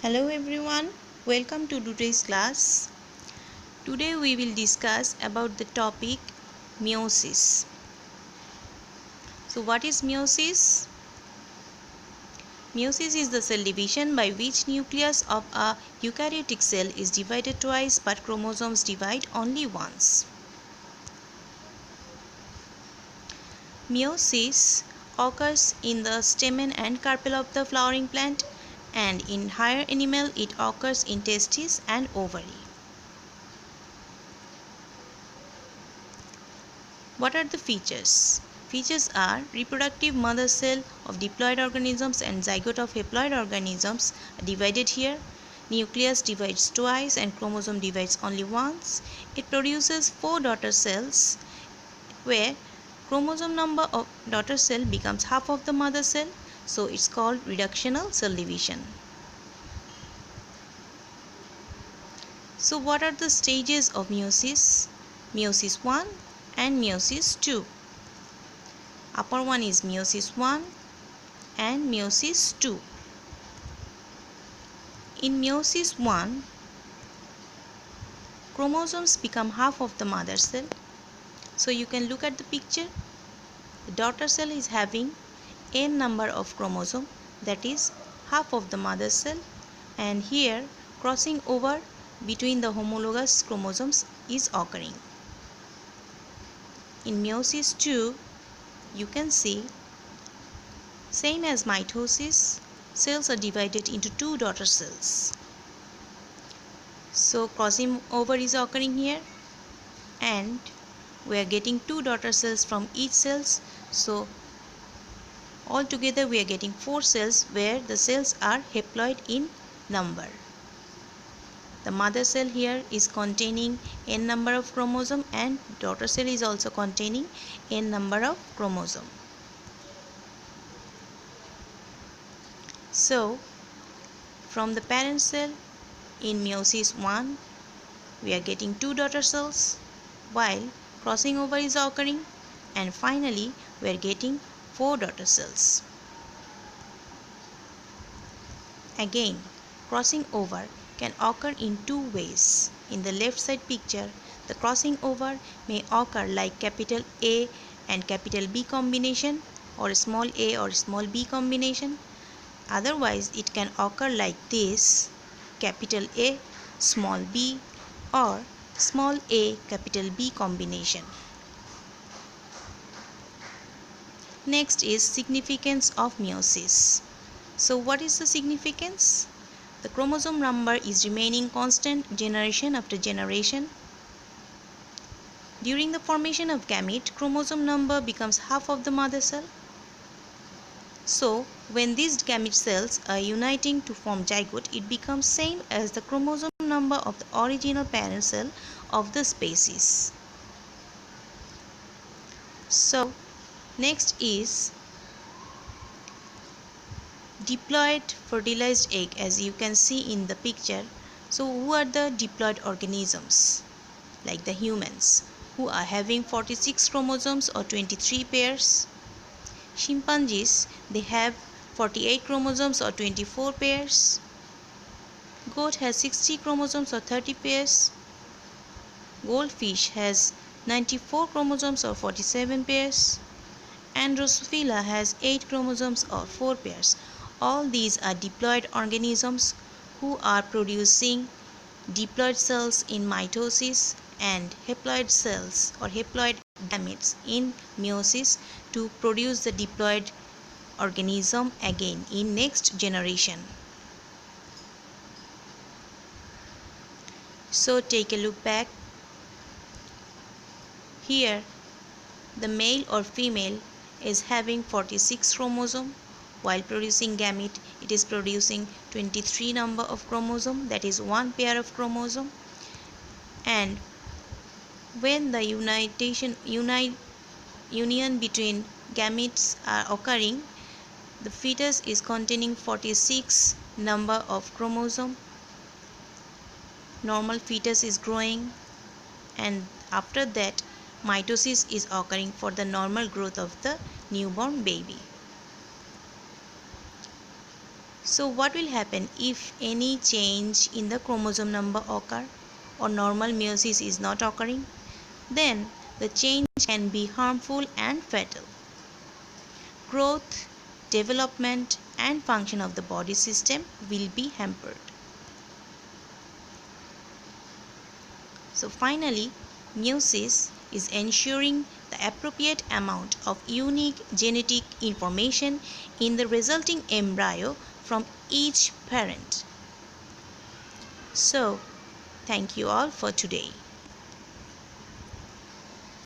Hello everyone, welcome to today's class. Today we will discuss about the topic meiosis. So what is meiosis? Meiosis is the cell division by which nucleus of a eukaryotic cell is divided twice but chromosomes divide only once. Meiosis occurs in the stamen and carpel of the flowering plant, and in higher animal it occurs in testes and ovary. What are the features? Features are reproductive mother cell of diploid organisms and zygote of haploid organisms divided here. Nucleus divides twice and chromosome divides only once. It produces 4 daughter cells where chromosome number of daughter cell becomes half of the mother cell, so it's called reductional cell division. So what are the stages of meiosis? Meiosis 1 and meiosis 2. Upper one is meiosis 1 and meiosis 2. In meiosis 1, chromosomes become half of the mother cell. So you can look at the picture. The daughter cell is having n number of chromosomes, that is half of the mother cell, and here crossing over between the homologous chromosomes is occurring. In meiosis 2, you can see same as mitosis, cells are divided into 2 daughter cells. So crossing over is occurring here, and we are getting 2 daughter cells from each cells. So altogether we are getting 4 cells where the cells are haploid in number. The mother cell here is containing n number of chromosome and daughter cell is also containing n number of chromosome. So from the parent cell in meiosis 1 we are getting 2 daughter cells while crossing over is occurring, and finally we are getting 4 daughter cells. Again, crossing over can occur in 2 ways. In the left side picture, the crossing over may occur like capital A and capital B combination, or small a or small b combination. Otherwise, it can occur like this: capital A, small b, or small a, capital B combination. Next is significance of meiosis. So what is the significance? The chromosome number is remaining constant generation after generation. During the formation of gamete, chromosome number becomes half of the mother cell. So when these gamete cells are uniting to form zygote, it becomes same as the chromosome number of the original parent cell of the species. So next is diploid fertilized egg, as you can see in the picture. So who are the diploid organisms? Like the humans, who are having 46 chromosomes or 23 pairs. Chimpanzees, they have 48 chromosomes or 24 pairs. Goat has 60 chromosomes or 30 pairs. Goldfish has 94 chromosomes or 47 pairs. And Drosophila has 8 chromosomes or 4 pairs. All these are diploid organisms who are producing diploid cells in mitosis and haploid cells or haploid gametes in meiosis to produce the diploid organism again in next generation. So take a look back. Here the male or female is having 46 chromosome. While producing gamete, it is producing 23 number of chromosome, that is 1 pair of chromosome. And when the union between gametes are occurring, the fetus is containing 46 number of chromosome. Normal fetus is growing, and after that mitosis is occurring for the normal growth of the newborn baby. So what will happen if any change in the chromosome number occur or normal meiosis is not occurring? Then the change can be harmful and fatal. Growth, development and function of the body system will be hampered. So finally, meiosis is ensuring the appropriate amount of unique genetic information in the resulting embryo from each parent. So, thank you all for today.